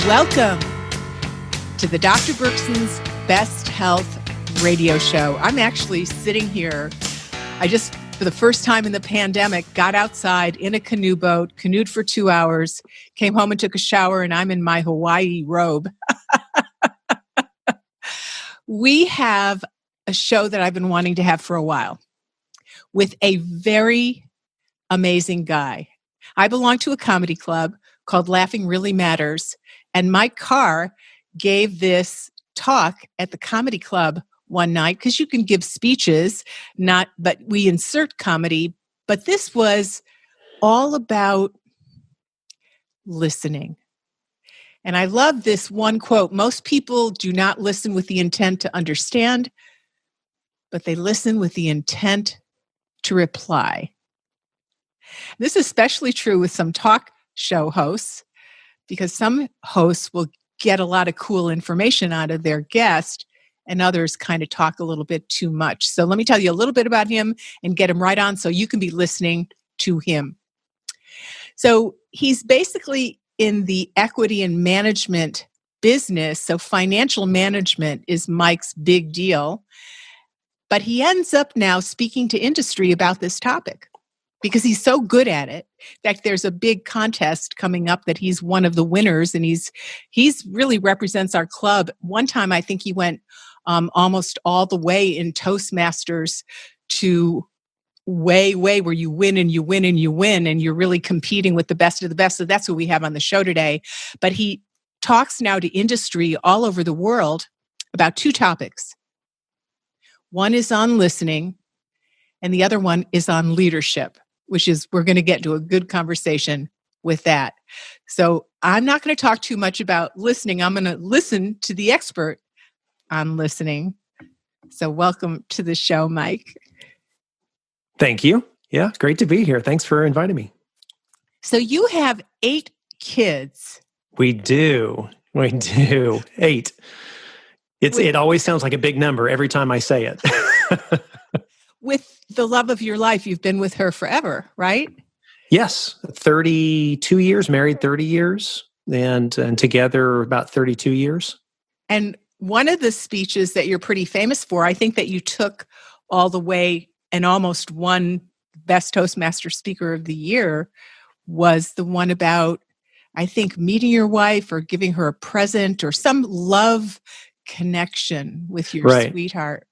Welcome to the Dr. Berkson's Best Health Radio Show. I'm actually sitting here. I just, for the first time in the pandemic, got outside in a canoe boat, canoed for 2 hours, came home and took a shower, and I'm in my Hawaii robe. We have a show that I've been wanting to have for a while with a very amazing guy. I belong to a comedy club called Laughing Really Matters, and Mike Carr gave this talk at the comedy club one night, because you can give speeches, but we insert comedy. But this was all about listening. And I love this one quote: most people do not listen with the intent to understand, but they listen with the intent to reply. This is especially true with some talk show hosts, because some hosts will get a lot of cool information out of their guest, and others kind of talk a little bit too much. So let me tell you a little bit about him and get him right on so you can be listening to him. So he's basically in the equity and management business. So financial management is Mike's big deal. But he ends up now speaking to industry about this topic because he's so good at it. In fact, there's a big contest coming up that he's one of the winners, and he's really represents our club. One time, I think he went almost all the way in Toastmasters to way where you win and you win and you win, and you're really competing with the best of the best. So that's what we have on the show today. But he talks now to industry all over the world about two topics. One is on listening, and the other one is on leadership, which is, we're going to get into a good conversation with that. So I'm not going to talk too much about listening. I'm going to listen to the expert on listening. So welcome to the show, Mike. Thank you. Yeah, great to be here. Thanks for inviting me. So you have 8 kids. We do. 8. It always sounds like a big number every time I say it. With the love of your life, you've been with her forever, right? Yes, 32 years, married 30 years, and together about 32 years. And one of the speeches that you're pretty famous for, I think that you took all the way and almost won Best Toastmaster Speaker of the Year, was the one about, I think, meeting your wife or giving her a present or some love connection with your sweetheart.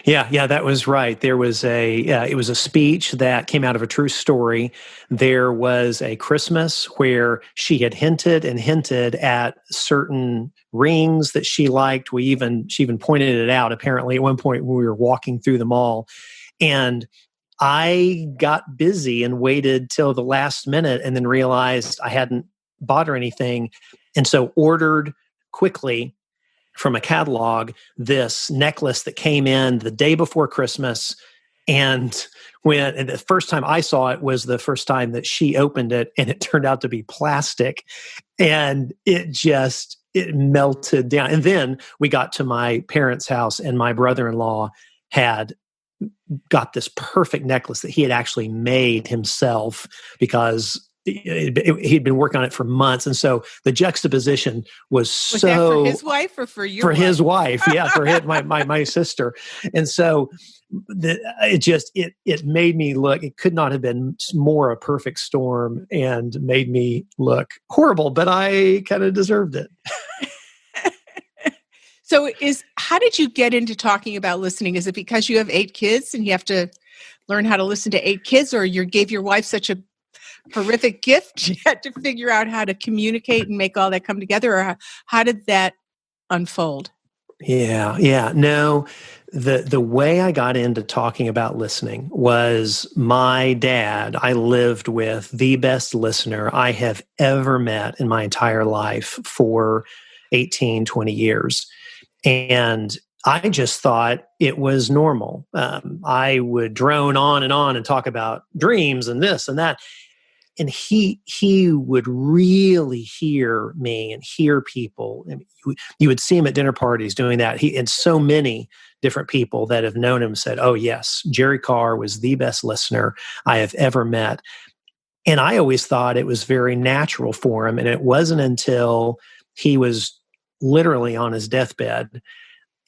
Yeah, that was right. There was it was a speech that came out of a true story. There was a Christmas where she had hinted at certain rings that she liked. She even pointed it out, apparently, at one point when we were walking through the mall. And I got busy and waited till the last minute and then realized I hadn't bought her anything. And so ordered quickly from a catalog this necklace that came in the day before Christmas. And the first time I saw it was the first time that she opened it, and it turned out to be plastic, and it melted down. And then we got to my parents' house, and my brother-in-law had got this perfect necklace that he had actually made himself, because he'd been working on it for months. And so the juxtaposition was that for his wife or for your wife? His wife, yeah, for my sister. And so it made me look, it could not have been more a perfect storm, and made me look horrible, but I kind of deserved it. So how did you get into talking about listening? Is it because you have 8 kids and you have to learn how to listen to 8 kids, or you gave your wife such a horrific gift you had to figure out how to communicate and make all that come together? Or how did that unfold? Yeah. No, the way I got into talking about listening was my dad. I lived with the best listener I have ever met in my entire life for 18, 20 years. And I just thought it was normal. I would drone on and talk about dreams and this and that. And he would really hear me and hear people. And you would see him at dinner parties doing that. And so many different people that have known him said, "Oh yes, Jerry Carr was the best listener I have ever met." And I always thought it was very natural for him. And it wasn't until he was literally on his deathbed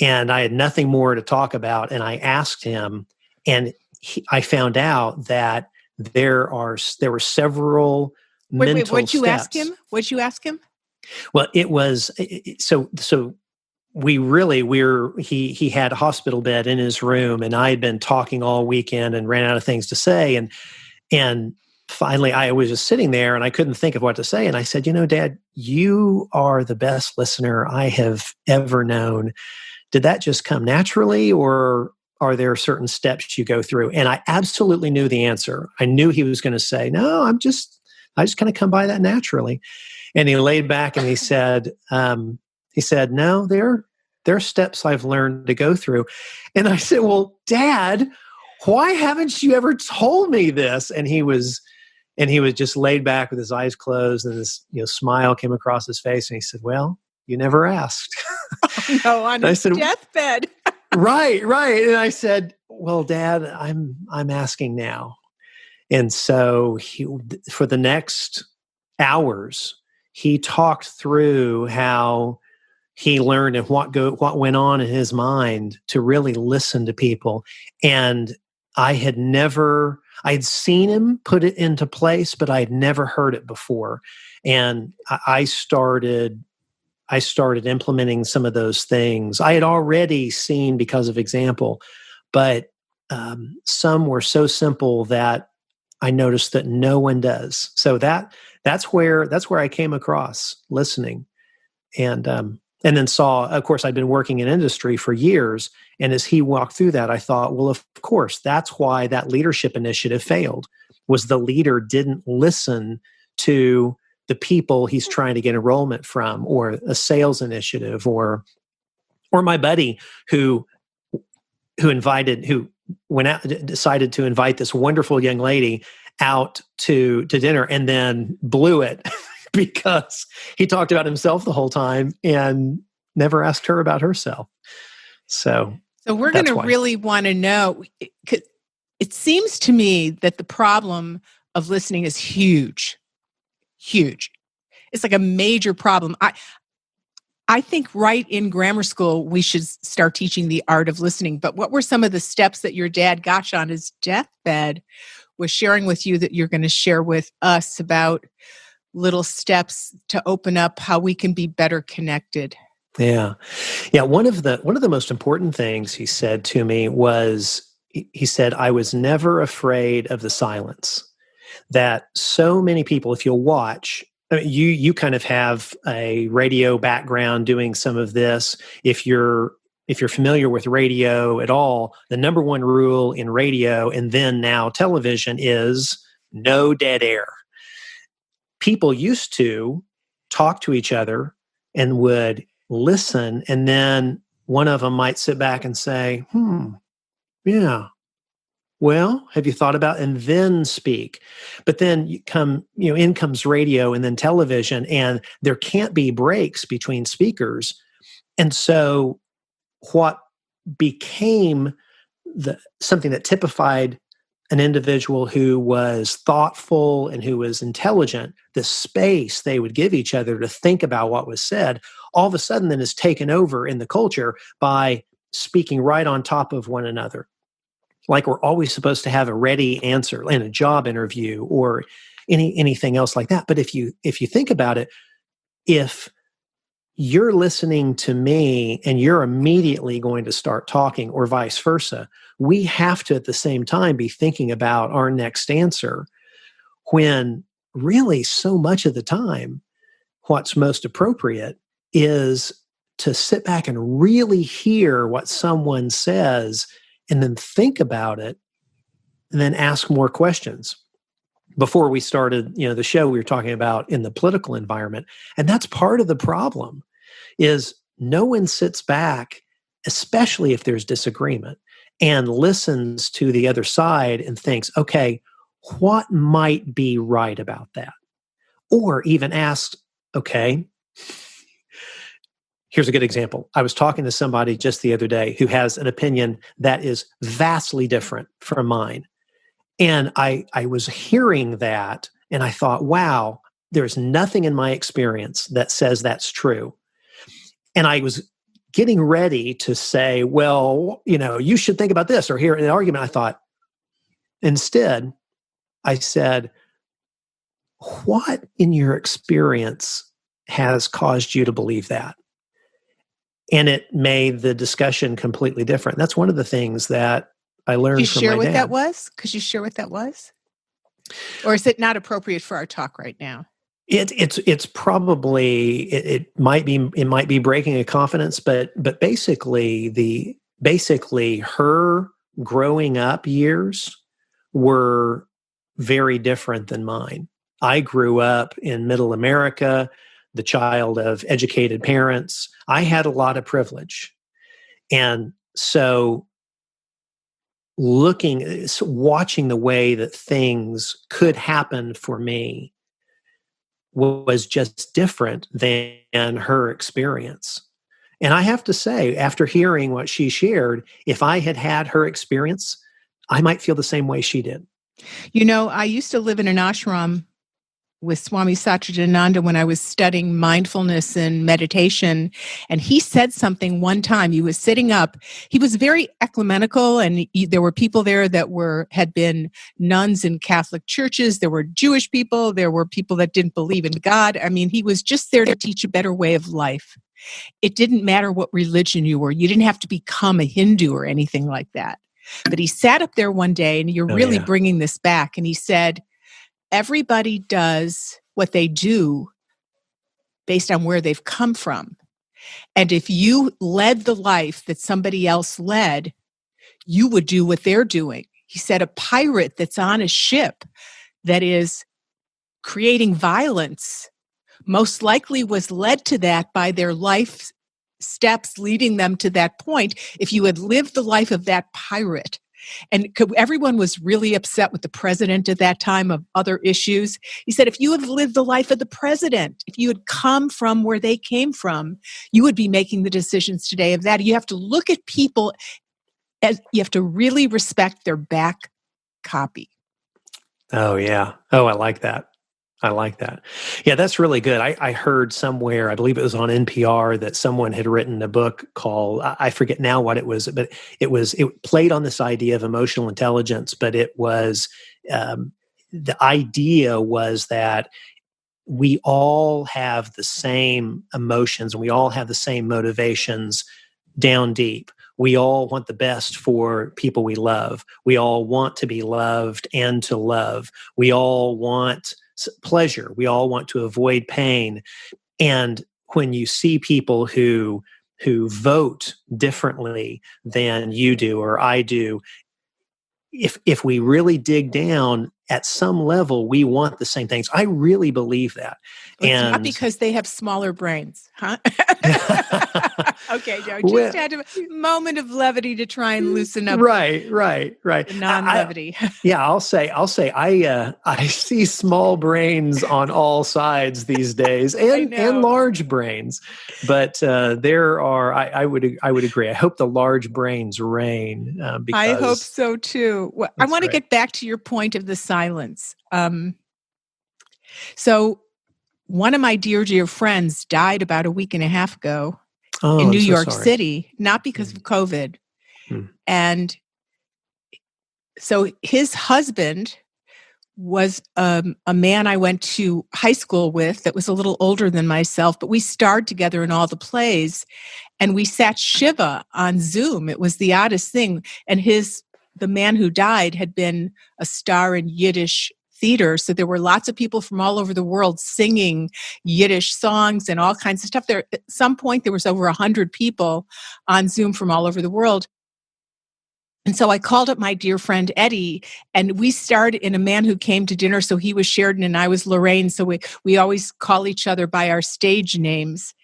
and I had nothing more to talk about. And I asked him, and I found out that there were several Wait, mental what'd you ask steps. him? What'd you ask him? Well, it was so he had a hospital bed in his room, and I had been talking all weekend and ran out of things to say, and finally I was just sitting there and I couldn't think of what to say, and I said, Dad, you are the best listener I have ever known. Did that just come naturally, or are there certain steps you go through? And I absolutely knew the answer. I knew he was going to say, no, I just kind of come by that naturally. And he laid back and he said, no, there are steps I've learned to go through. And I said, well, Dad, why haven't you ever told me this? And he was just laid back with his eyes closed, and this smile came across his face. And he said, well, you never asked. Oh, no, on his deathbed. Right. And I said, well, Dad, I'm asking now. And so for the next hours, he talked through how he learned and what went on in his mind to really listen to people. And I'd seen him put it into place, but I'd never heard it before. And I started implementing some of those things. I had already seen because of example, but some were so simple that I noticed that no one does. So that's where I came across listening, and then saw. Of course, I'd been working in industry for years, and as he walked through that, I thought, well, of course, that's why that leadership initiative failed. Was the leader didn't listen to the people he's trying to get enrollment from, or a sales initiative, or my buddy who went out, decided to invite this wonderful young lady out to dinner and then blew it because he talked about himself the whole time and never asked her about herself. So we're going to really want to know. It seems to me that the problem of listening is huge. It's like a major problem. I think right in grammar school, we should start teaching the art of listening. But what were some of the steps that your dad, on his deathbed, was sharing with you that you're going to share with us about little steps to open up how we can be better connected? Yeah. One of the most important things he said to me was, he said, I was never afraid of the silence. That so many people, if you'll watch, I mean, you kind of have a radio background doing some of this. If you're familiar with radio at all, the number one rule in radio and then now television is no dead air. People used to talk to each other and would listen, and then one of them might sit back and say, yeah, well, have you thought about, and then speak. But then in comes radio and then television, and there can't be breaks between speakers. And so what became something that typified an individual who was thoughtful and who was intelligent, the space they would give each other to think about what was said, all of a sudden then is taken over in the culture by speaking right on top of one another. Like we're always supposed to have a ready answer in a job interview or anything else like that. But if you think about it, if you're listening to me and you're immediately going to start talking, or vice versa, we have to at the same time be thinking about our next answer, when really so much of the time what's most appropriate is to sit back and really hear what someone says and then think about it and then ask more questions. Before we started, the show, we were talking about in the political environment, and that's part of the problem, is no one sits back, especially if there's disagreement, and listens to the other side and thinks, okay, what might be right about that? Or even asks, okay, here's a good example. I was talking to somebody just the other day who has an opinion that is vastly different from mine. And I was hearing that, And I thought, wow, there's nothing in my experience that says that's true. And I was getting ready to say, well, you should think about this or hear an argument. I thought, instead, I said, what in your experience has caused you to believe that? And it made the discussion completely different. That's one of the things that I learned from my dad. Could you share what that was? Could you share what that was? Or is it not appropriate for our talk right now? It's probably it might be breaking a confidence, but basically her growing up years were very different than mine. I grew up in middle America, the child of educated parents. I had a lot of privilege. And so watching the way that things could happen for me was just different than her experience. And I have to say, after hearing what she shared, if I had had her experience, I might feel the same way she did. I used to live in an ashram with Swami Satchidananda when I was studying mindfulness and meditation. And he said something one time. He was sitting up. He was very ecumenical, and there were people there that had been nuns in Catholic churches. There were Jewish people. There were people that didn't believe in God. I mean, he was just there to teach a better way of life. It didn't matter what religion you were. You didn't have to become a Hindu or anything like that. But he sat up there one day, and you're really bringing this back. And he said, everybody does what they do based on where they've come from. And if you led the life that somebody else led, you would do what they're doing. He said a pirate that's on a ship that is creating violence most likely was led to that by their life steps leading them to that point. If you had lived the life of that pirate, and everyone was really upset with the president at that time of other issues. He said, if you had lived the life of the president, if you had come from where they came from, you would be making the decisions today of that. You have to look at people as you have to really respect their back copy. Oh, yeah. Oh, I like that. Yeah, that's really good. I heard somewhere, I believe it was on NPR, that someone had written a book called, I forget now what it was, but it played on this idea of emotional intelligence, but it was, the idea was that we all have the same emotions and we all have the same motivations down deep. We all want the best for people we love. We all want to be loved and to love. We all want pleasure. We all want to avoid pain. And when you see people who vote differently than you do or I do, if we really dig down, at some level, we want the same things. I really believe that. It's not because they have smaller brains, huh? Okay, Joe, just had a moment of levity to try and loosen up. Right. The non-levity. I'll say, I see small brains on all sides these days, and large brains. But there are, I would agree. I hope the large brains reign. I hope so too. Well, I want to get back to your point of the silence. So one of my dear friends died about a week and a half ago in New York City, not because of COVID. And so his husband was a man I went to high school with that was a little older than myself, but we starred together in all the plays, and we sat Shiva on Zoom. It was the oddest thing. And the man who died had been a star in Yiddish theater. So there were lots of people from all over the world singing Yiddish songs and all kinds of stuff. There, at some point, there was over 100 people on Zoom from all over the world. And so I called up my dear friend Eddie, and we starred in A Man Who Came to Dinner. So he was Sheridan and I was Lorraine. So we always call each other by our stage names.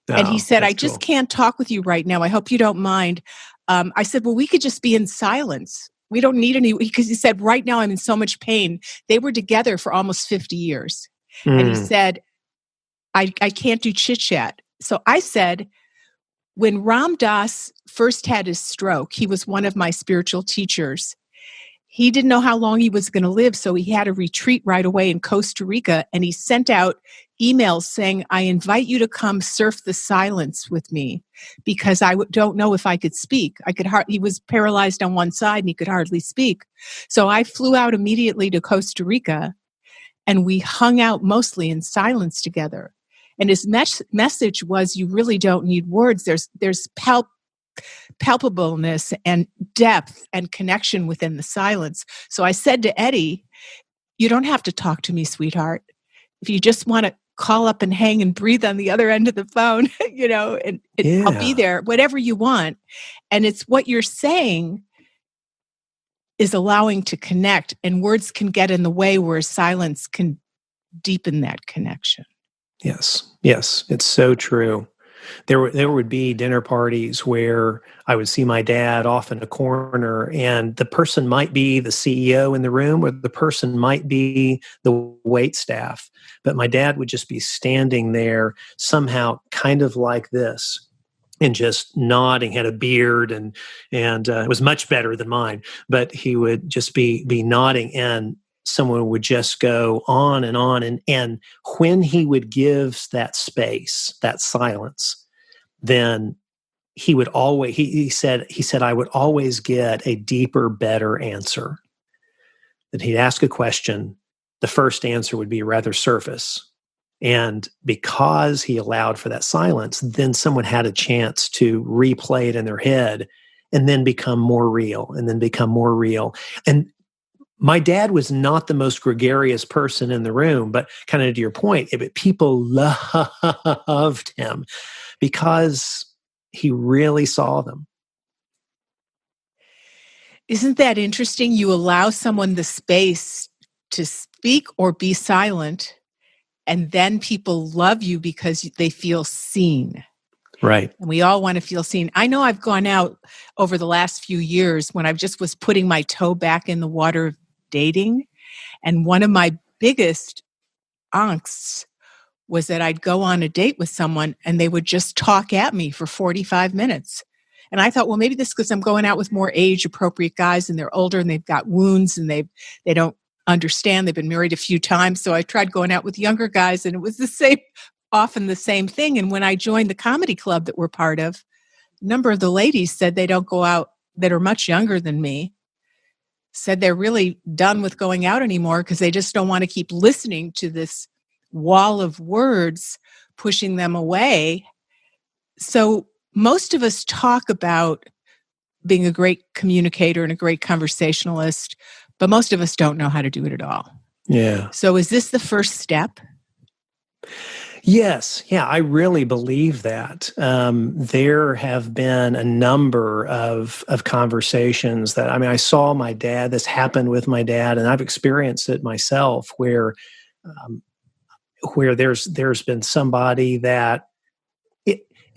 And he said, I just can't talk with you right now. I hope you don't mind. I said, well, we could just be in silence. We don't need any, because he said, right now I'm in so much pain. They were together for almost 50 years. And he said, I can't do chit chat. So I said, when Ram Dass first had his stroke, he was one of my spiritual teachers. He didn't know how long he was going to live, so he had a retreat right away in Costa Rica, and he sent out emails saying, I invite you to come surf the silence with me because don't know if I could speak. He was paralyzed on one side and he could hardly speak. So I flew out immediately to Costa Rica, and we hung out mostly in silence together. And his message was, you really don't need words. There's palpableness and depth and connection within the silence. So I said to Eddie, you don't have to talk to me, sweetheart. If you just want to call up and hang and breathe on the other end of the phone, I'll be there, whatever you want. And it's what you're saying is allowing to connect, and words can get in the way where silence can deepen that connection. Yes, it's so true. There would be dinner parties where I would see my dad off in a corner, and the person might be the CEO in the room, or the person might be the wait staff. But my dad would just be standing there somehow kind of like this and just nodding, had a beard, and it was much better than mine, but he would just be nodding, and someone would just go on and on. And when he would give that space, that silence, then he would always, he said, I would always get a deeper, better answer. That he'd ask a question, the first answer would be rather surface. And because he allowed for that silence, then someone had a chance to replay it in their head and then become more real and then become more real. And my dad was not the most gregarious person in the room, but kind of to your point, people loved him because he really saw them. Isn't that interesting? You allow someone the space to speak or be silent, and then people love you because they feel seen. Right. And we all want to feel seen. I know I've gone out over the last few years when I just was putting my toe back in the water of dating. And one of my biggest angsts was that I'd go on a date with someone and they would just talk at me for 45 minutes. And I thought, well, maybe this is because I'm going out with more age-appropriate guys and they're older and they've got wounds and they don't understand. They've been married a few times. So I tried going out with younger guys and it was often the same thing. And when I joined the comedy club that we're part of, a number of the ladies said they don't go out, that are much younger than me, said they're really done with going out anymore because they just don't want to keep listening to this wall of words pushing them away. So most of us talk about being a great communicator and a great conversationalist, but most of us don't know how to do it at all. Yeah. So is this the first step? Yes. Yeah, I really believe that. There have been a number of conversations that, I saw my dad, this happened with my dad, and I've experienced it myself where there's been somebody that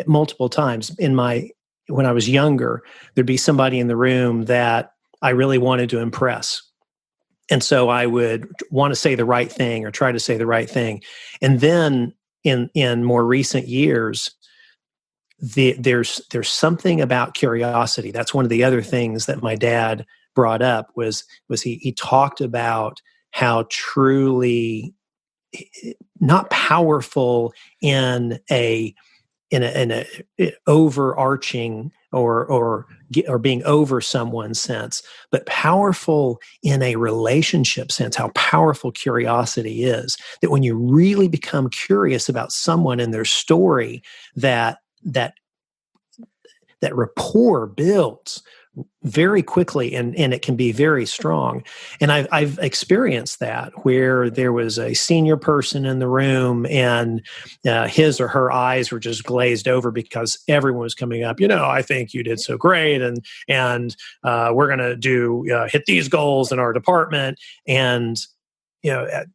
multiple times when I was younger, there'd be somebody in the room that I really wanted to impress. And so I would want to say the right thing or try to say the right thing. And then in more recent years, there's something about curiosity. That's one of the other things that my dad brought up was he talked about how truly not powerful in a overarching or being over someone's sense, but powerful in a relationship sense, how powerful curiosity is. That when you really become curious about someone and their story, that rapport builds very quickly and it can be very strong. And I've experienced that where there was a senior person in the room and his or her eyes were just glazed over because everyone was coming up, I think you did so great. And we're going to hit these goals in our department. And,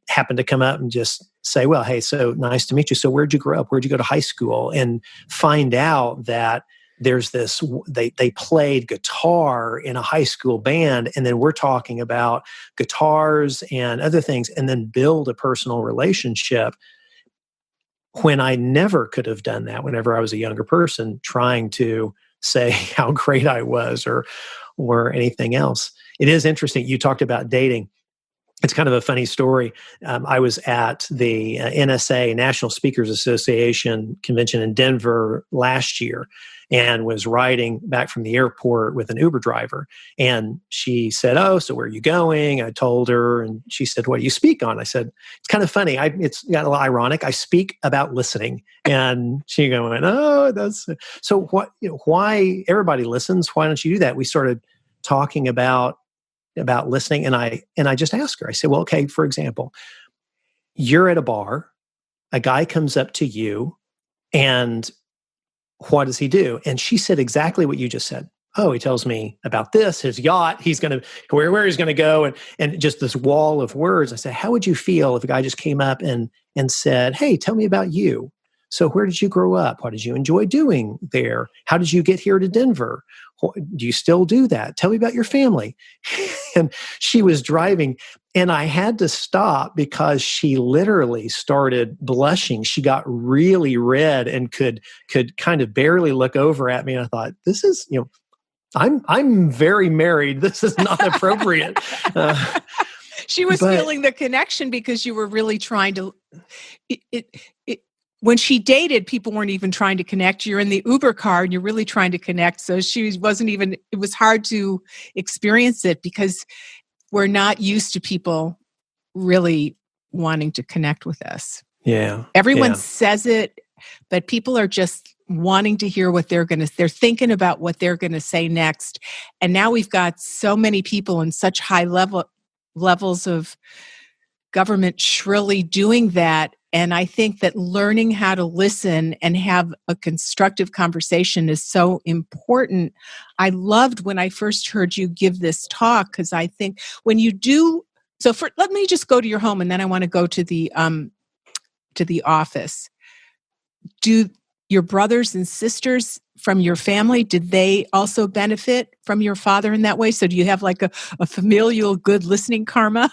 happened to come up and just say, well, hey, so nice to meet you. So where'd you grow up? Where'd you go to high school? And find out that there's this, they played guitar in a high school band, and then we're talking about guitars and other things, and then build a personal relationship when I never could have done that whenever I was a younger person trying to say how great I was or or anything else. It is interesting. You talked about dating. It's kind of a funny story. I was at the NSA, National Speakers Association convention in Denver last year, and was riding back from the airport with an Uber driver. And she said, "Oh, so where are you going?" I told her, and she said, "What do you speak on?" I said, "It's kind of funny. It's got a little ironic. I speak about listening." And she going, "Oh, that's so. What? Why everybody listens? Why don't you do that?" We started talking about listening, and I just asked her. I said, "Well, okay, for example, you're at a bar, a guy comes up to you, and what does he do?" And she said exactly what you just said. "Oh, he tells me about this, his yacht, he's going to where he's going to go," and just this wall of words. I said, "How would you feel if a guy just came up and said, 'Hey, tell me about you. So where did you grow up? What did you enjoy doing there? How did you get here to Denver? Do you still do that? Tell me about your family?'" And she was driving, and I had to stop because she literally started blushing. She got really red and could kind of barely look over at me. And I thought, this is, I'm very married. This is not appropriate. She was feeling the connection because you were really trying to. When she dated, people weren't even trying to connect. You're in the Uber car and you're really trying to connect. So she wasn't even. It was hard to experience it because we're not used to people really wanting to connect with us. Yeah. Everyone says it, but people are just wanting to hear what they're thinking about what they're going to say next. And now we've got so many people in such high levels of government shrilly doing that. And I think that learning how to listen and have a constructive conversation is so important. I loved when I first heard you give this talk, because I think when you do, let me just go to your home, and then I want to go to the office. Do your brothers and sisters from your family, did they also benefit from your father in that way? So do you have like a familial good listening karma?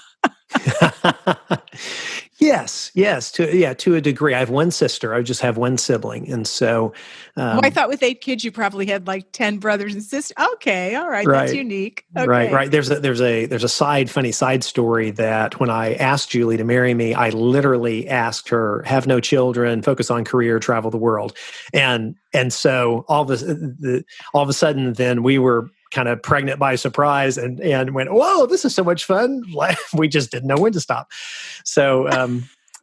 Yes, to a degree. I have one sister. I just have one sibling, and so. I thought with 8 kids, you probably had like 10 brothers and sisters. Okay, all right, right, that's unique. Okay. Right. There's a funny side story that when I asked Julie to marry me, I literally asked her, "Have no children, focus on career, travel the world," and so all of a sudden, then we were kind of pregnant by surprise and went, "Whoa, this is so much fun!" We just didn't know when to stop. So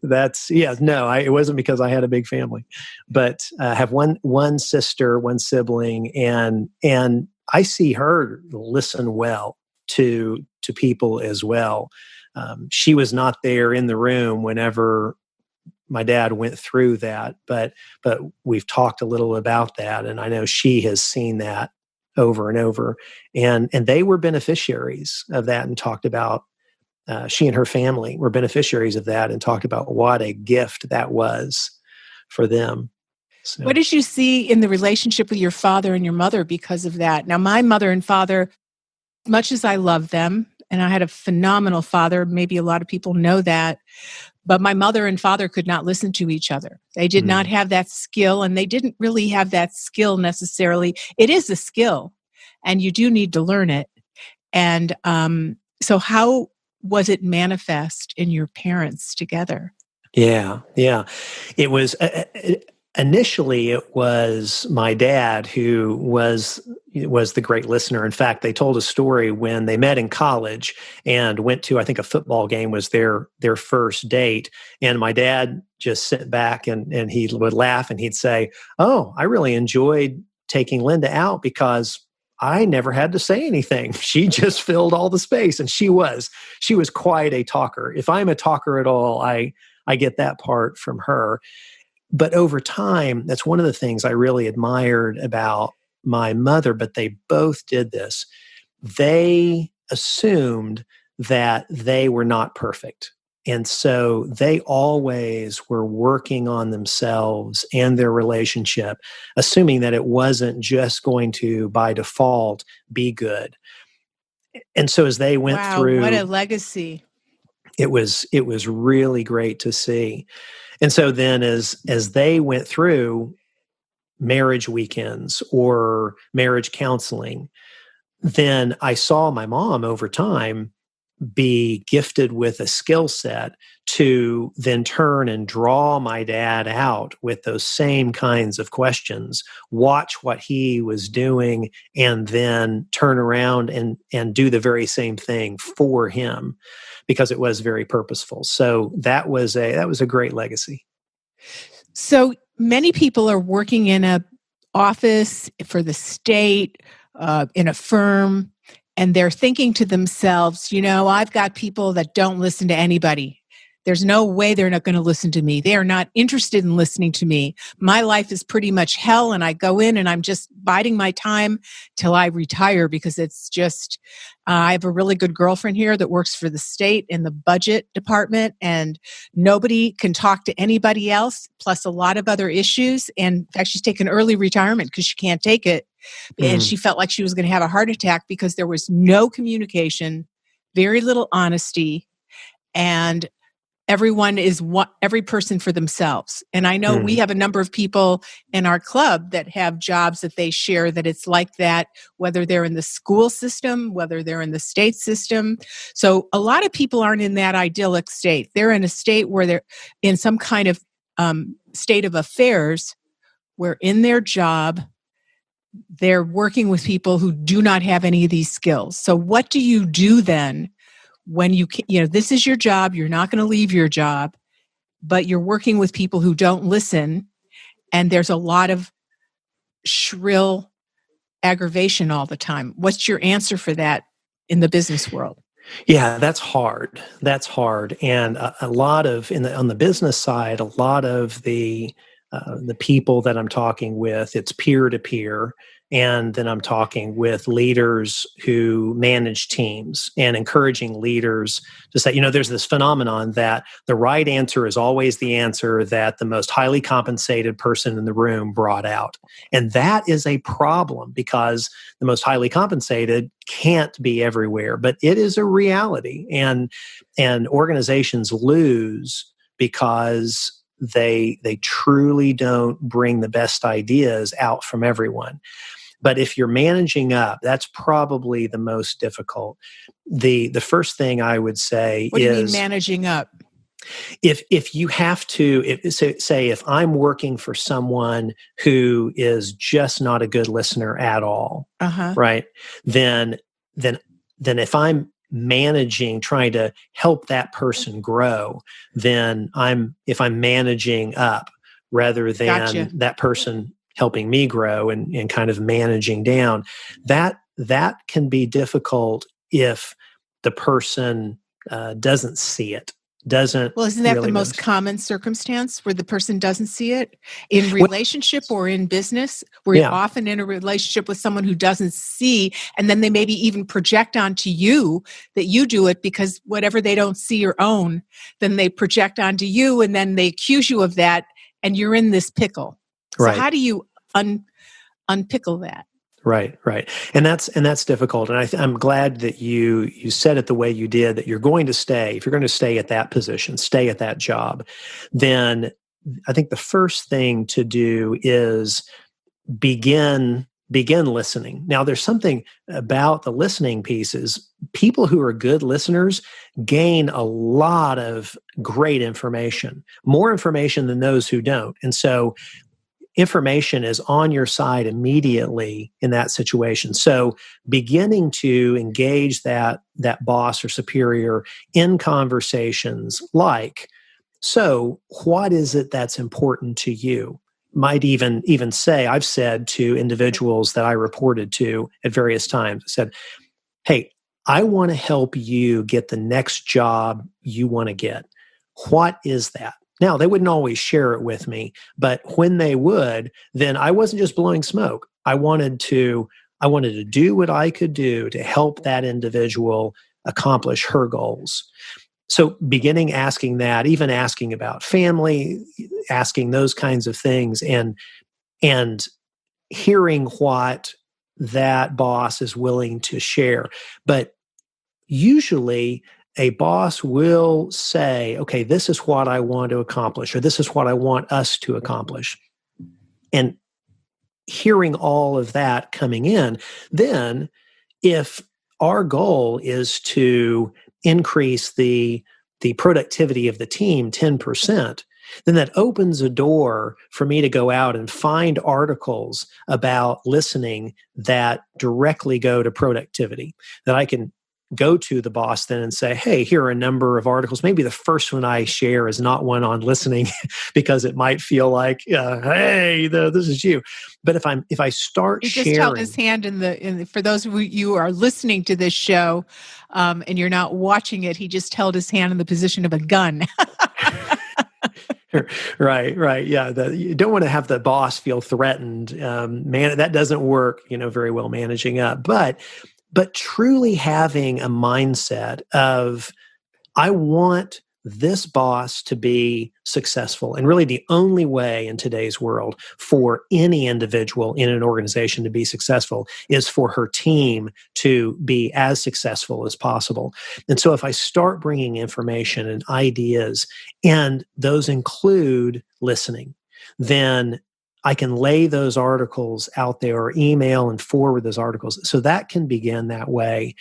it wasn't because I had a big family, but I have one sister, one sibling, and I see her listen well to people as well. She was not there in the room whenever my dad went through that, but we've talked a little about that, and I know she has seen that over and over, and they were beneficiaries of that, and talked about she and her family were beneficiaries of that, and talked about what a gift that was for them. So. What did you see in the relationship with your father and your mother because of that? Now, my mother and father, much as I love them, and I had a phenomenal father, maybe a lot of people know that, but my mother and father could not listen to each other. They did not have that skill, and they didn't really have that skill necessarily. It is a skill, and you do need to learn it. And so how was it manifest in your parents together? Yeah. It was initially it was my dad who was the great listener. In fact, they told a story when they met in college and went to, I think, a football game was their first date, and my dad just sat back and he would laugh and he'd say, "Oh, I really enjoyed taking Linda out because I never had to say anything. She just filled all the space." And she was quite a talker. If I'm a talker at all, I get that part from her. But over time, that's one of the things I really admired about my mother, but they both did this. They assumed that they were not perfect. And so they always were working on themselves and their relationship, assuming that it wasn't just going to, by default, be good. And so as they went through, what a legacy. It was really great to see. And so then as they went through marriage weekends or marriage counseling, then I saw my mom over time be gifted with a skill set to then turn and draw my dad out with those same kinds of questions, watch what he was doing, and then turn around and do the very same thing for him, because it was very purposeful. So that was a great legacy. So many people are working in a office for the state, in a firm, and they're thinking to themselves, I've got people that don't listen to anybody. There's no way they're not going to listen to me. They are not interested in listening to me. My life is pretty much hell, and I go in and I'm just biding my time till I retire, because it's just, I have a really good girlfriend here that works for the state in the budget department, and nobody can talk to anybody else, plus a lot of other issues. And in fact, she's taken early retirement because she can't take it. And she felt like she was going to have a heart attack because there was no communication, very little honesty, and every person for themselves. And I know we have a number of people in our club that have jobs that they share that it's like that, whether they're in the school system, whether they're in the state system. So a lot of people aren't in that idyllic state. They're in a state where they're in some kind of state of affairs where in their job, they're working with people who do not have any of these skills. So what do you do then when this is your job, you're not going to leave your job, but you're working with people who don't listen, and there's a lot of shrill aggravation all the time. What's your answer for that in the business world? Yeah, that's hard. That's hard. And a lot of, on the business side, a lot of the people that I'm talking with, it's peer to peer. And then I'm talking with leaders who manage teams and encouraging leaders to say, there's this phenomenon that the right answer is always the answer that the most highly compensated person in the room brought out. And that is a problem, because the most highly compensated can't be everywhere, but it is a reality. And organizations lose because they truly don't bring the best ideas out from everyone. But if you're managing up, that's probably the most difficult. The first thing I would say is... What do you mean managing up? If you have to, say if I'm working for someone who is just not a good listener at all, right? Then if I'm managing, trying to help that person grow, then if I'm managing up rather than that person helping me grow and kind of managing down, that can be difficult if the person doesn't see it. Isn't that really the most common circumstance where the person doesn't see it in relationship or in business? You're often in a relationship with someone who doesn't see, and then they maybe even project onto you that you do it, because whatever they don't see or own, then they project onto you, and then they accuse you of that, and you're in this pickle. So how do you unpickle that? Right. And that's difficult. And I'm glad that you said it the way you did, that you're going to stay. If you're going to stay at that position, stay at that job, then I think the first thing to do is begin listening. Now, there's something about the listening pieces. People who are good listeners gain a lot of great information, more information than those who don't. And so information is on your side immediately in that situation. So beginning to engage that boss or superior in conversations like, so what is it that's important to you? Might even say, I've said to individuals that I reported to at various times, I said, hey, I want to help you get the next job you want to get. What is that? Now, they wouldn't always share it with me, but when they would, then I wasn't just blowing smoke. I wanted to do what I could do to help that individual accomplish her goals. So beginning asking that, even asking about family, asking those kinds of things, and hearing what that boss is willing to share. But usually a boss will say, okay, this is what I want to accomplish, or this is what I want us to accomplish. And hearing all of that coming in, then if our goal is to increase the productivity of the team 10%, then that opens a door for me to go out and find articles about listening that directly go to productivity, that I can go to the boss then and say, hey, here are a number of articles. Maybe the first one I share is not one on listening because it might feel like, hey, this is you. But if I start He sharing, just held his hand in the for those of you who are listening to this show, and you're not watching it, he just held his hand in the position of a gun. Right. Yeah. You don't want to have the boss feel threatened. That doesn't work, very well managing up. But truly having a mindset of, I want this boss to be successful. And really the only way in today's world for any individual in an organization to be successful is for her team to be as successful as possible. And so if I start bringing information and ideas, and those include listening, then I can lay those articles out there or email and forward those articles. So that can begin that way.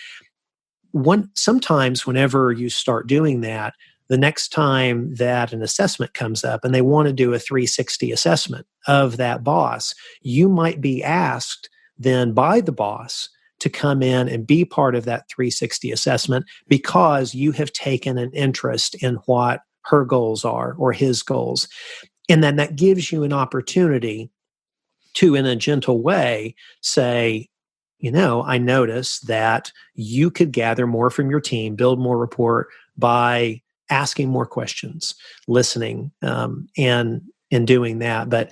Sometimes whenever you start doing that, the next time that an assessment comes up and they want to do a 360 assessment of that boss, you might be asked then by the boss to come in and be part of that 360 assessment because you have taken an interest in what her goals are or his goals. And then that gives you an opportunity to, in a gentle way, say, I notice that you could gather more from your team, build more rapport by asking more questions, listening, and doing that. But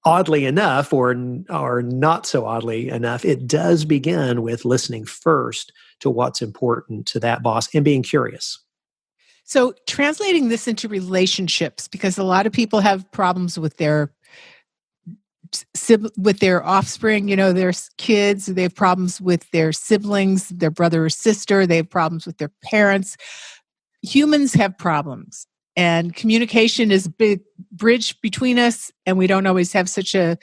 oddly enough, or not so oddly enough, it does begin with listening first to what's important to that boss and being curious. So translating this into relationships, because a lot of people have problems with their offspring, their kids, they have problems with their siblings, their brother or sister, they have problems with their parents. Humans have problems, and communication is a big bridge between us, and we don't always have such a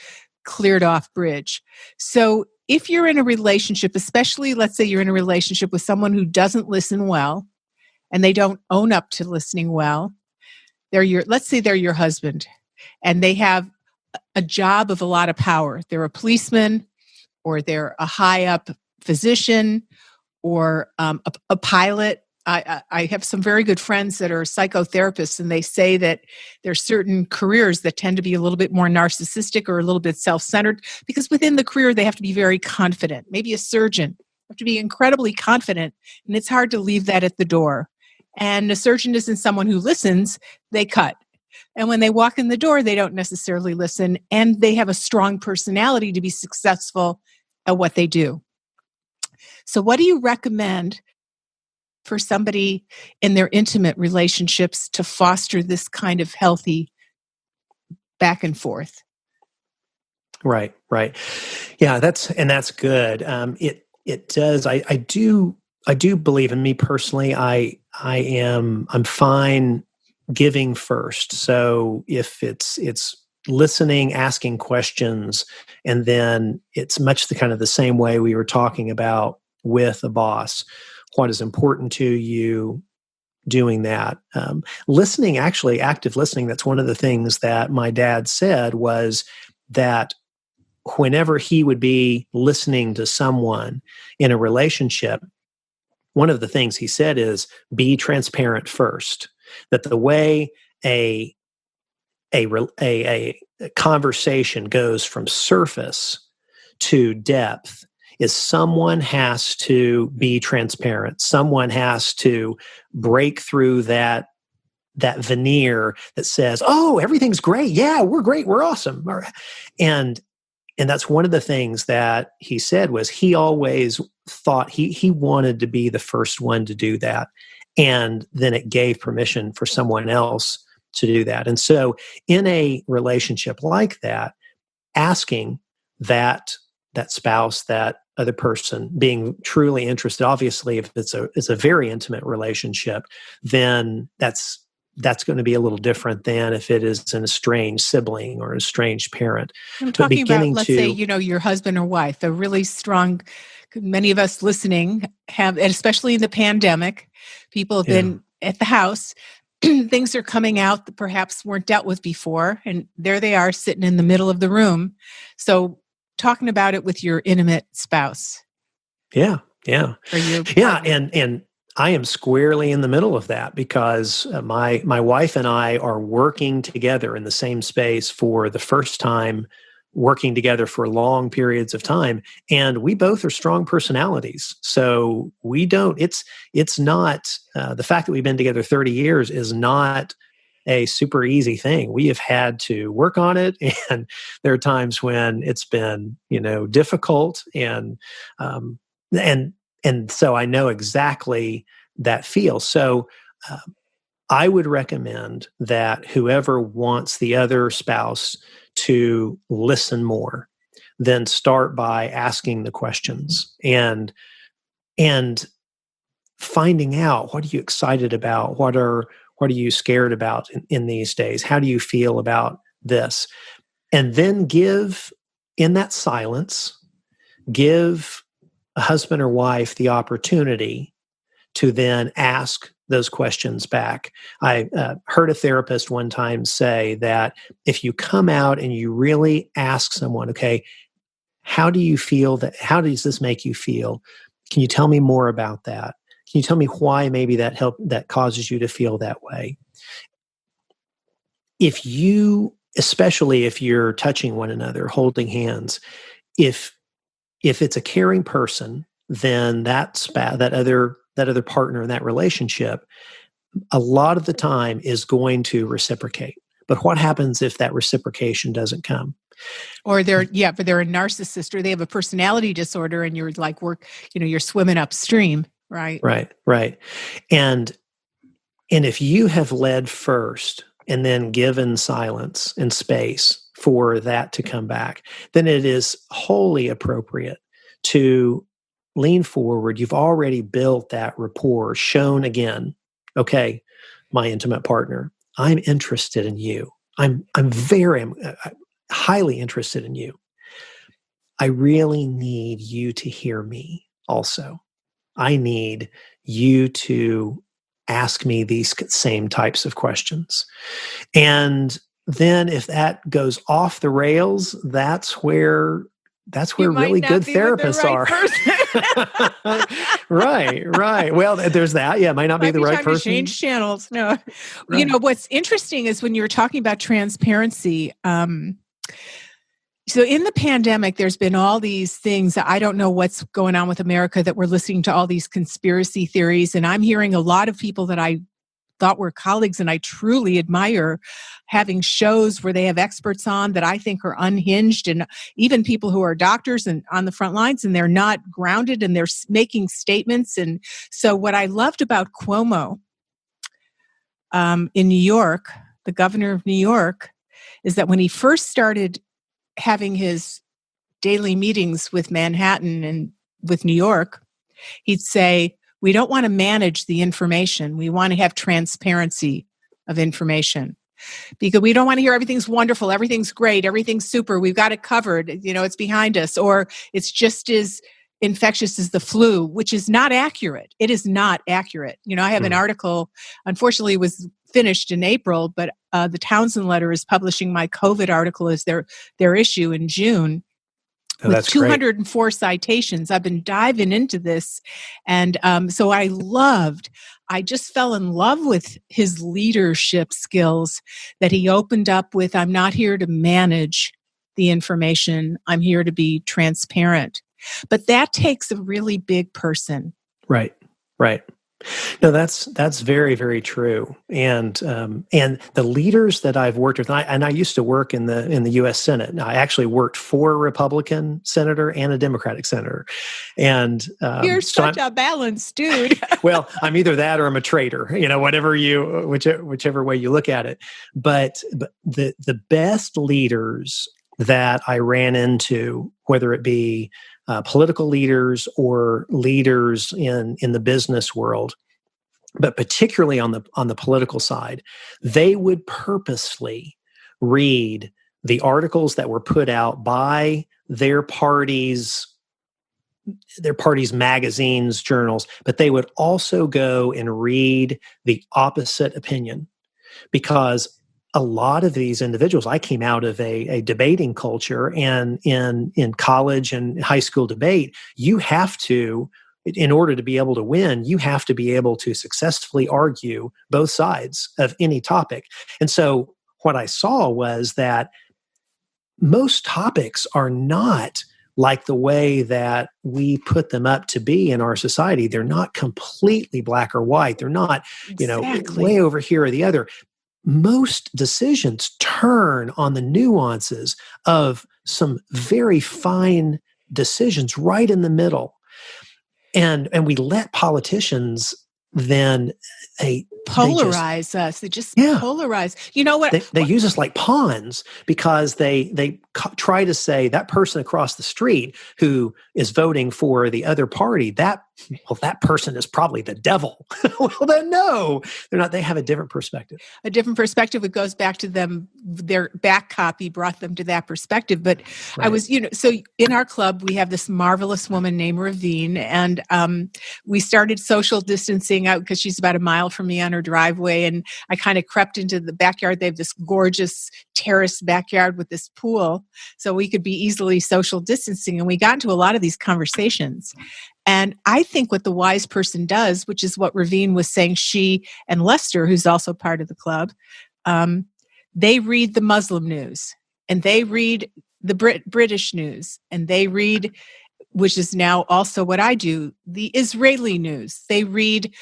cleared off bridge. So if you're in a relationship, especially let's say you're in a relationship with someone who doesn't listen well and they don't own up to listening well, let's say they're your husband and they have a job of a lot of power. They're a policeman, or they're a high up physician, or a pilot. I have some very good friends that are psychotherapists, and they say that there's certain careers that tend to be a little bit more narcissistic or a little bit self-centered because within the career they have to be very confident. Maybe a surgeon have to be incredibly confident, and it's hard to leave that at the door. And a surgeon isn't someone who listens, they cut. And when they walk in the door, they don't necessarily listen, and they have a strong personality to be successful at what they do. So what do you recommend for somebody in their intimate relationships to foster this kind of healthy back and forth? Right. Yeah, that's good. It does. I do believe, in me personally, I'm fine giving first. So if it's listening, asking questions, and then it's much the same way we were talking about with a boss. What is important to you? Doing that. Listening, actually, active listening, that's one of the things that my dad said, was that whenever he would be listening to someone in a relationship, one of the things he said is be transparent first. That the way a conversation goes from surface to depth is someone has to be transparent. Someone has to break through that veneer that says, "Oh, everything's great. Yeah, we're great. We're awesome." And that's one of the things that he said, was he always thought he wanted to be the first one to do that. And then it gave permission for someone else to do that. And so in a relationship like that, asking that spouse, that other person, being truly interested, obviously if it's a very intimate relationship, then that's that's going to be a little different than if it is an estranged sibling or an estranged parent. I'm But talking about, beginning let's say, to, your husband or wife, a really strong, many of us listening have, and especially in the pandemic, people have been at the house. Things are coming out that perhaps weren't dealt with before. And there they are sitting in the middle of the room. So talking about it with your intimate spouse. Yeah. Yeah. Or your Yeah. partner. And I am squarely in the middle of that because my wife and I are working together in the same space for the first time, working together for long periods of time, and we both are strong personalities. So we don't. It's not the fact that we've been together 30 years is not a super easy thing. We have had to work on it, and there are times when it's been difficult, um, and and so I know exactly that feel. So uh, I would recommend that whoever wants the other spouse to listen more, then start by asking the questions and finding out, what are you excited about? What are you scared about in these days? How do you feel about this? And then in that silence, give a husband or wife the opportunity to then ask those questions back. I heard a therapist one time say that if you come out and you really ask someone, okay, how do you feel that? How does this make you feel? Can you tell me more about that? Can you tell me why maybe that causes you to feel that way? Especially if you're touching one another, holding hands, if it's a caring person, then that other partner in that relationship, a lot of the time is going to reciprocate. But what happens if that reciprocation doesn't come? Or but they're a narcissist, or they have a personality disorder, and you're like you're swimming upstream, right? Right. And if you have led first and then given silence and space for that to come back, then it is wholly appropriate to lean forward. You've already built that rapport, shown again, okay, my intimate partner, I'm interested in you. I'm highly interested in you. I really need you to hear me also. I need you to ask me these same types of questions. And then if that goes off the rails, that's where You might really not good be with the therapists right are. person. Right. Well, there's that. Yeah, might not be Might the be right time to person. change channels. No, Right. What's interesting is when you were talking about transparency. So in the pandemic, there's been all these things that I don't know what's going on with America, that we're listening to all these conspiracy theories. And I'm hearing a lot of people that I thought were colleagues and I truly admire having shows where they have experts on that I think are unhinged, and even people who are doctors and on the front lines, and they're not grounded, and they're making statements. And so what I loved about Cuomo in New York, the governor of New York, is that when he first started having his daily meetings with Manhattan and with New York, he'd say, we don't want to manage the information. We want to have transparency of information, because we don't want to hear everything's wonderful, everything's great, everything's super, we've got it covered, it's behind us, or it's just as infectious as the flu, which is not accurate. It is not accurate. I have an article, unfortunately it was finished in April, but the Townsend Letter is publishing my COVID article as their issue in June. Oh, with that's 204 citations. I've been diving into this. And so I just fell in love with his leadership skills that he opened up with. I'm not here to manage the information. I'm here to be transparent. But that takes a really big person. Right. No, that's very, very true. And the leaders that I've worked with, and I used to work in the U.S. Senate. I actually worked for a Republican senator and a Democratic senator. And you're such a balanced dude. Well, I'm either that or I'm a traitor. Whichever way you look at it. But the best leaders that I ran into, whether it be political leaders or leaders in the business world, but particularly on the political side, they would purposely read the articles that were put out by their party's magazines, journals, but they would also go and read the opposite opinion, because a lot of these individuals, I came out of a debating culture, and in college and high school debate, you have to, in order to be able to win, you have to be able to successfully argue both sides of any topic. And so what I saw was that most topics are not like the way that we put them up to be in our society. They're not completely black or white. They're not, Exactly. way over here or the other. Most decisions turn on the nuances of some very fine decisions right in the middle. And we let politicians then Polarize us. They just polarize. You know what? They use us like pawns, because they try to say that person across the street who is voting for the other party, that person is probably the devil. Well, then no, they're not. They have a different perspective. A different perspective. It goes back to them. Their back copy brought them to that perspective. But Right. I was, so in our club, we have this marvelous woman named Ravine, and we started social distancing out because she's about a mile from me on her driveway. And I kind of crept into the backyard. They have this gorgeous terraced backyard with this pool, so we could be easily social distancing. And we got into a lot of these conversations. And I think what the wise person does, which is what Ravine was saying, she and Lester, who's also part of the club, they read the Muslim news, and they read the British news, and they read, which is now also what I do, the Israeli news. They read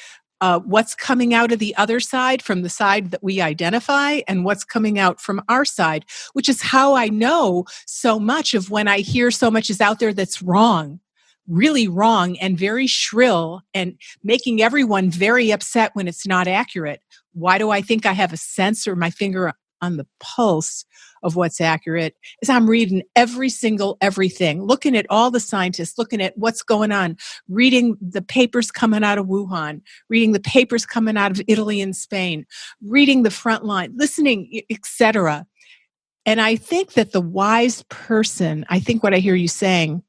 what's coming out of the other side, from the side that we identify, and what's coming out from our side, which is how I know so much of when I hear so much is out there that's wrong, really wrong, and very shrill, and making everyone very upset when it's not accurate. Why do I think I have a sense or my finger on the pulse of what's accurate? Is I'm reading everything, looking at all the scientists, looking at what's going on, reading the papers coming out of Wuhan, reading the papers coming out of Italy and Spain, reading the front line, listening, etc. And I think that the wise person, I think what I hear you saying,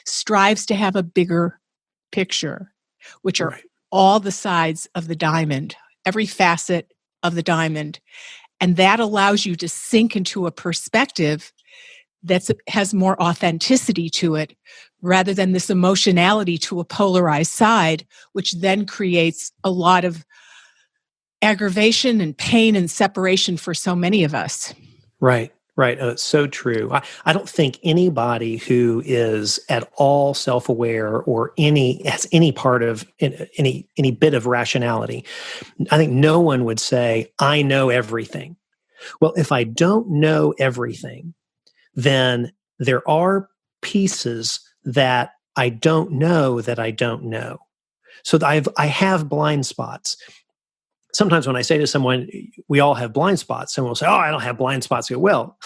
strives to have a bigger picture, which are all the sides of the diamond, every facet of the diamond. And that allows you to sink into a perspective that has more authenticity to it, rather than this emotionality to a polarized side, which then creates a lot of aggravation and pain and separation for so many of us. Right. Right. It's so true. I don't think anybody who is at all self-aware or has any part of any bit of rationality, I think no one would say, I know everything. Well, if I don't know everything, then there are pieces that I don't know that I don't know. So I have blind spots. Sometimes when I say to someone, we all have blind spots, someone will say, oh, I don't have blind spots. I go, well,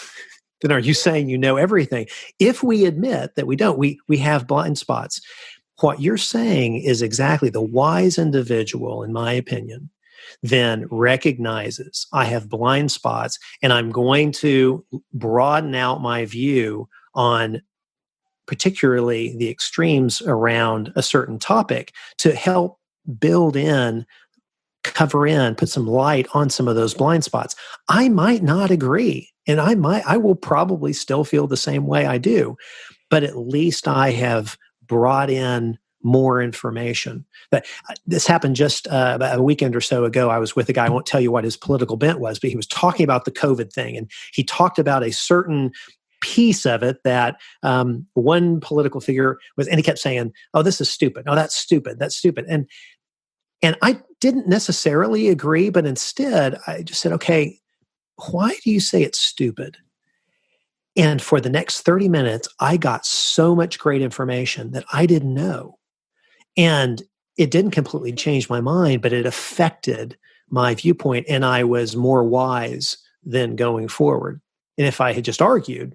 then are you saying you know everything? If we admit that we don't, we have blind spots. What you're saying is exactly the wise individual, in my opinion, then recognizes I have blind spots, and I'm going to broaden out my view on particularly the extremes around a certain topic to help cover in, put some light on some of those blind spots. I might not agree, and I will probably still feel the same way I do, but at least I have brought in more information. But this happened just about a weekend or so ago. I was with a guy, I won't tell you what his political bent was, but he was talking about the COVID thing, and he talked about a certain piece of it that one political figure was, and he kept saying, oh, this is stupid. Oh, that's stupid. That's stupid. And I didn't necessarily agree, but instead I just said, okay, why do you say it's stupid? And for the next 30 minutes, I got so much great information that I didn't know. And it didn't completely change my mind, but it affected my viewpoint, and I was more wise than going forward. And if I had just argued,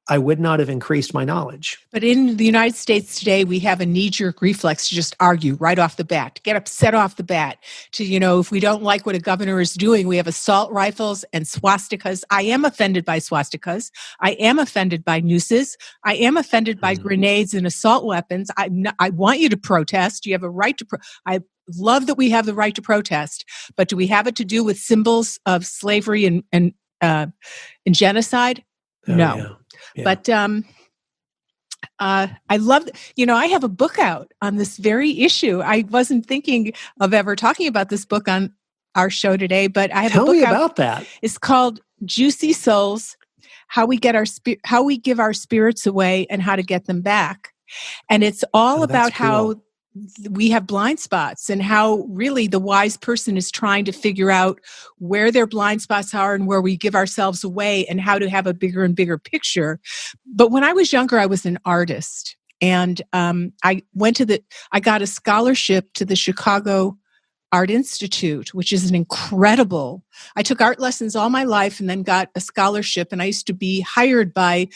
I would not have increased my knowledge. But in the United States today, we have a knee-jerk reflex to just argue right off the bat, to get upset off the bat, to, if we don't like what a governor is doing, we have assault rifles and swastikas. I am offended by swastikas. I am offended by nooses. I am offended by grenades and assault weapons. I want you to protest. You have a right to I love that we have the right to protest, but do we have it to do with symbols of slavery and genocide? No. Yeah. Yeah. But I love, I have a book out on this very issue. I wasn't thinking of ever talking about this book on our show today, but I have Tell a book me out. about that. It's called Juicy Souls: How We Give Our Spirits Away and How to Get Them Back. And it's all about how we have blind spots and how really the wise person is trying to figure out where their blind spots are and where we give ourselves away and how to have a bigger and bigger picture. But when I was younger, I was an artist, and I got a scholarship to the Chicago Art Institute, which is an incredible. I took art lessons all my life and then got a scholarship, and I used to be hired by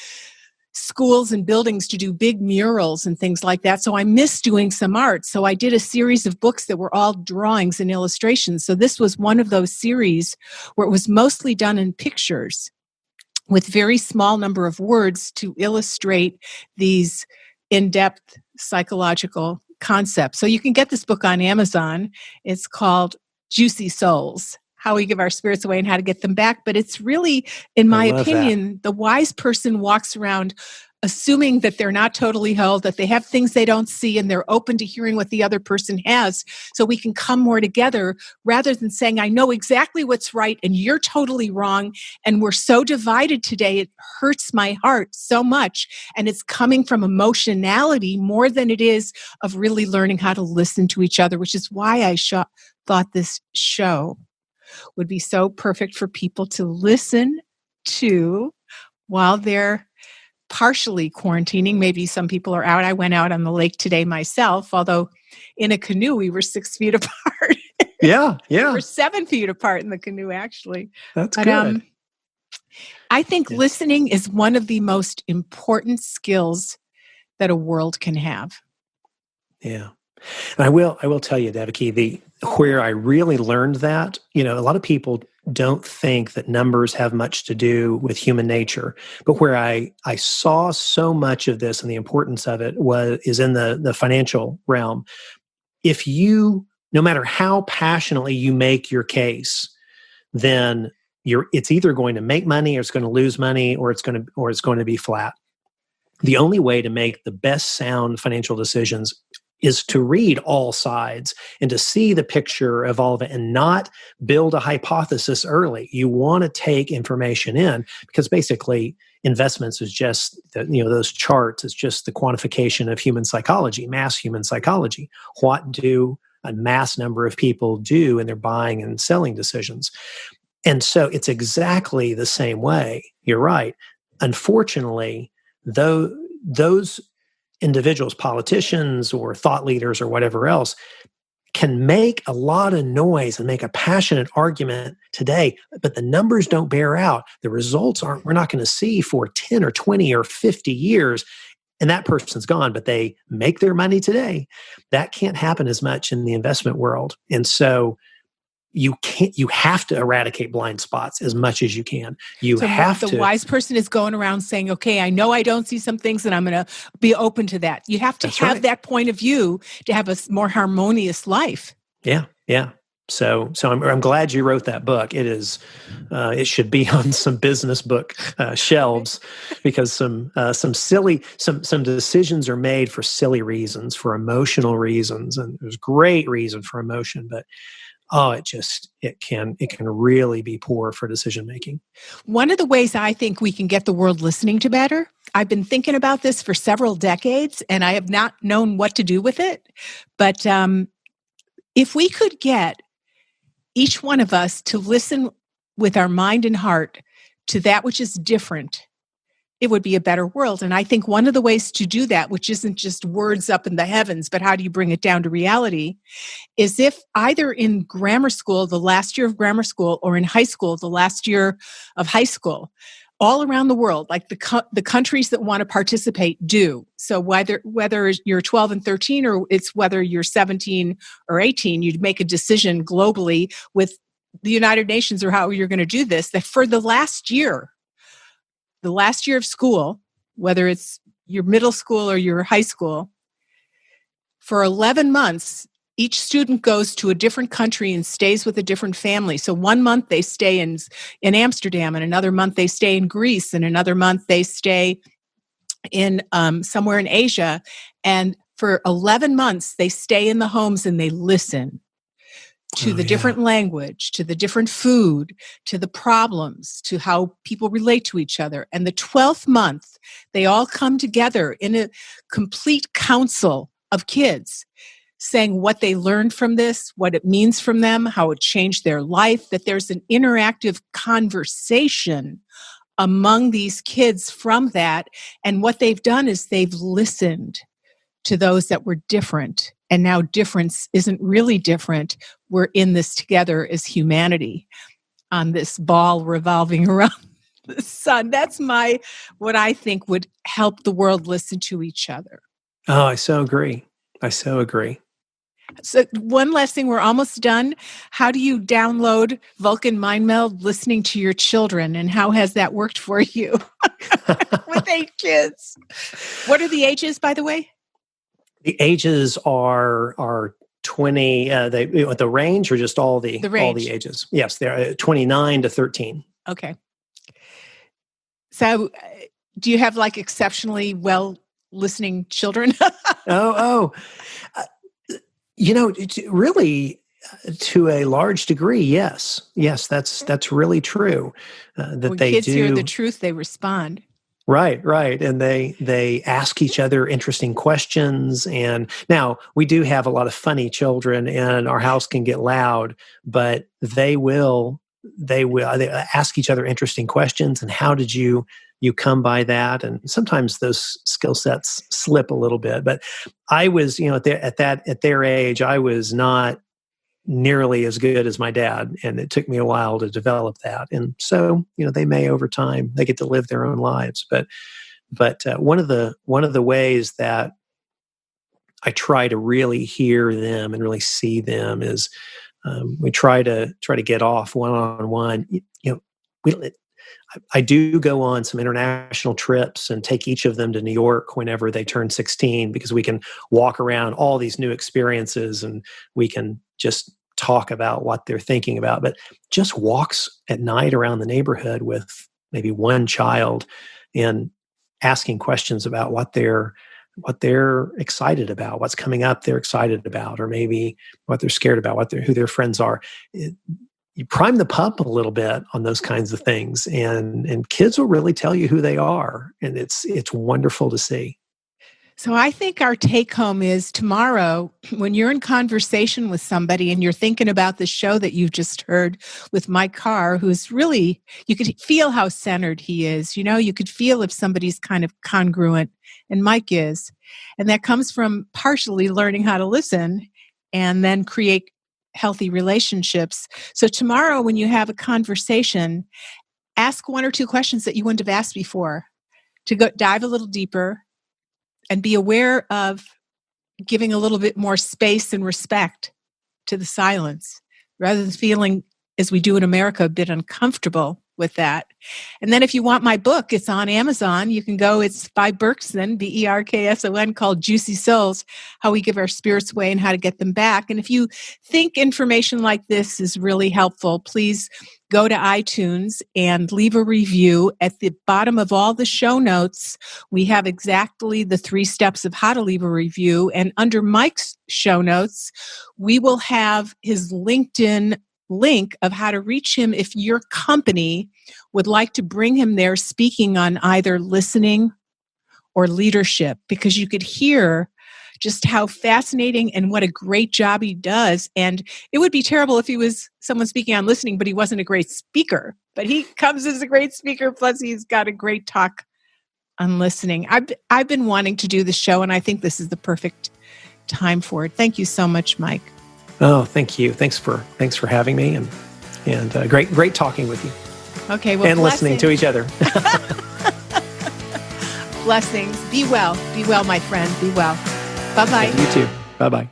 schools and buildings to do big murals and things like that. So I missed doing some art. So I did a series of books that were all drawings and illustrations. So this was one of those series where it was mostly done in pictures with very small number of words to illustrate these in-depth psychological concepts. So you can get this book on Amazon. It's called Juicy Souls: How We Give Our Spirits Away and How to Get Them Back. But it's really, in my opinion, the wise person walks around assuming that they're not totally held, that they have things they don't see, and they're open to hearing what the other person has, so we can come more together rather than saying, I know exactly what's right and you're totally wrong. And we're so divided today, it hurts my heart so much. And it's coming from emotionality more than it is of really learning how to listen to each other, which is why I thought this show would be so perfect for people to listen to while they're partially quarantining. Maybe some people are out. I went out on the lake today myself, although in a canoe, we were 6 feet apart. Yeah. We were 7 feet apart in the canoe, actually. That's good. I think listening is one of the most important skills that a world can have. Yeah. And I will tell you, Devaki, where I really learned that, a lot of people don't think that numbers have much to do with human nature, but where I saw so much of this and the importance of it is in the financial realm. If you, no matter how passionately you make your case, then it's either going to make money or it's going to lose money or it's going to be flat. The only way to make the best sound financial decisions is to read all sides and to see the picture of all of it and not build a hypothesis early. You want to take information in, because basically investments is just, those charts is just the quantification of human psychology, mass human psychology. What do a mass number of people do in their buying and selling decisions? And so it's exactly the same way. You're right. Unfortunately, those individuals, politicians or thought leaders or whatever else, can make a lot of noise and make a passionate argument today, but the numbers don't bear out. The results we're not going to see for 10 or 20 or 50 years. And that person's gone, but they make their money today. That can't happen as much in the investment world. And so you have to eradicate blind spots as much as you can. The wise person is going around saying, okay, I know I don't see some things and I'm going to be open to that. You have to have that point of view to have a more harmonious life. Yeah. Yeah. So I'm glad you wrote that book. It should be on some business book shelves, because some decisions are made for silly reasons, for emotional reasons. And there's great reason for emotion, but it can really be poor for decision making. One of the ways I think we can get the world listening to better, I've been thinking about this for several decades and I have not known what to do with it. But if we could get each one of us to listen with our mind and heart to that which is different, it would be a better world. And I think one of the ways to do that, which isn't just words up in the heavens, but how do you bring it down to reality, is if either in grammar school, the last year of grammar school, or in high school, the last year of high school, all around the world, like the countries that want to participate do. So whether you're 12 and 13 or it's whether you're 17 or 18, you'd make a decision globally with the United Nations or how you're going to do this, that for the last year of school, whether it's your middle school or your high school, for 11 months, each student goes to a different country and stays with a different family. So 1 month they stay in Amsterdam, and another month they stay in Greece, and another month they stay in somewhere in Asia. And for 11 months, they stay in the homes and they listen to the different language, to the different food, to the problems, to how people relate to each other. And the 12th month, they all come together in a complete council of kids, saying what they learned from this, what it means from them, how it changed their life, that there's an interactive conversation among these kids from that. And what they've done is they've listened to those that were different. And now difference isn't really different. We're in this together as humanity on this ball revolving around the sun. That's what I think would help the world listen to each other. Oh, I so agree. So one last thing, we're almost done. How do you download Vulcan Mind Meld listening to your children, and how has that worked for you with 8 kids? What are the ages, by the way? The ages are 20. The range, or just all the ages? Yes, they're 29 to 13. Okay. So, do you have like exceptionally well listening children? Really, to a large degree, yes. That's really true. That when they kids do hear the truth, they respond. Right, and they ask each other interesting questions. And now we do have a lot of funny children, and our house can get loud, but they ask each other interesting questions. And how did you come by that? And sometimes those skill sets slip a little bit. But I was, at their age, I was not nearly as good as my dad, and it took me a while to develop that. And so, they may, over time, they get to live their own lives. But one of the ways that I try to really hear them and really see them is we try to get off one-on-one. I do go on some international trips and take each of them to New York whenever they turn 16, because we can walk around all these new experiences and we can just talk about what they're thinking about. But just walks at night around the neighborhood with maybe one child and asking questions about what they're excited about, what's coming up they're excited about, or maybe what they're scared about, who their friends are. You prime the pump a little bit on those kinds of things, and kids will really tell you who they are, and it's wonderful to see. So I think our take home is tomorrow, when you're in conversation with somebody and you're thinking about the show that you've just heard with Mike Carr, who's really, you could feel how centered he is. You could feel if somebody's kind of congruent, and Mike is. And that comes from partially learning how to listen and then create healthy relationships. So tomorrow, when you have a conversation, ask 1 or 2 questions that you wouldn't have asked before, to go dive a little deeper and be aware of giving a little bit more space and respect to the silence, rather than feeling, as we do in America, a bit uncomfortable with that. And then if you want my book, it's on Amazon. You can go, it's by Berkson, Berkson, called Juicy Souls, How We Give Our Spirits Away and How to Get Them Back. And if you think information like this is really helpful, please go to iTunes and leave a review. At the bottom of all the show notes, we have exactly the 3 steps of how to leave a review. And under Mike's show notes, we will have his LinkedIn link of how to reach him if your company would like to bring him there speaking on either listening or leadership, because you could hear just how fascinating and what a great job he does. And it would be terrible if he was someone speaking on listening, but he wasn't a great speaker. But he comes as a great speaker, plus he's got a great talk on listening. I've been wanting to do the show, and I think this is the perfect time for it. Thank you so much, Mike. Oh, thank you. Thanks for having me, and great talking with you. Okay, well, and listening to each other. Blessings. Be well. Be well, my friend. Be well. Bye-bye. You too. Bye-bye.